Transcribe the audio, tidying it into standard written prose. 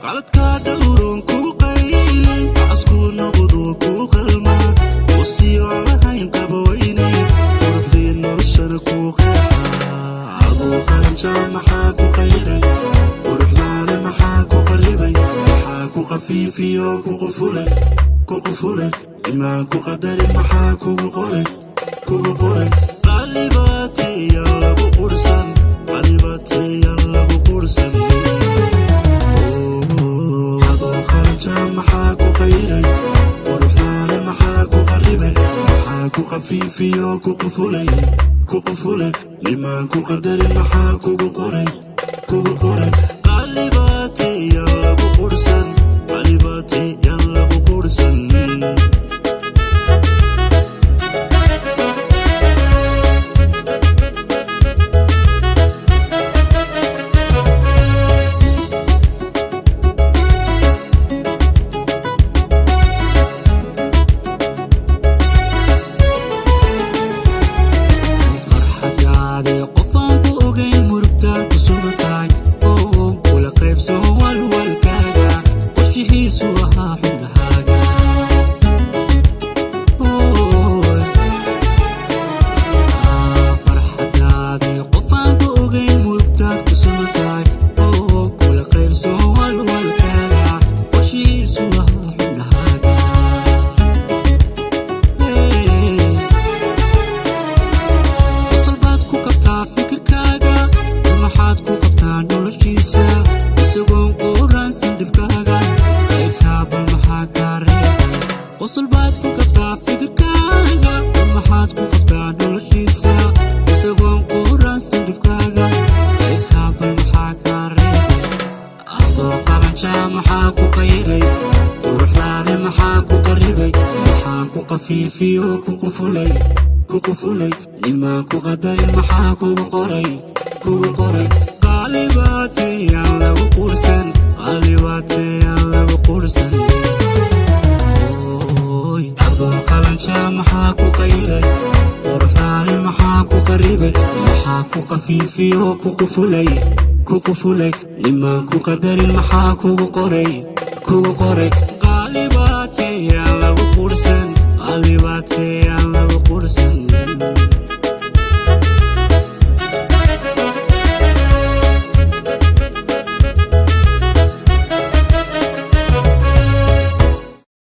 qaladka dhowron ku qaylin asku noqdo ku qalma wasiyo lahayn qaboweyne ruuxdii noloshana ku qeexa adoo qanja maxaa ku qayray ruuxdaana maxaa ku qaribay maxaa ku qafiifiyo ku qufulay imaan ku qadarin maxaa kugu qoray qalibatiya lagu qursan adoo qanja maxaa ku qayray ruuxdaana maxaa ku qaribay maxaa ku qafiifiyo ku qufulay imaan ku qadarin maxaa kugu qoray qalibatiya lagu qursan qosol baad ku qabtaa fikirkaaga maxaad ku qabtaa noloshiisa isagoon quransan dhibkaaga qaybkaabal maxaa kaa reebay adoo qalanja maxaa ku qayray quruxdaada maxaa ku qaribay maxaa ku qafiifiyo ku qufulay imaan ku qadarin maxaa kugu qoray qaalibaatiyaan lagu qursan adoo qalanja maxaa ku qayray quruxdaada maxaa ku qaribay maxaa ku qafiifiyo ku qufulay imaan ku qadarin maxaa kugu qoray qaalibaatiyaan lagu qursan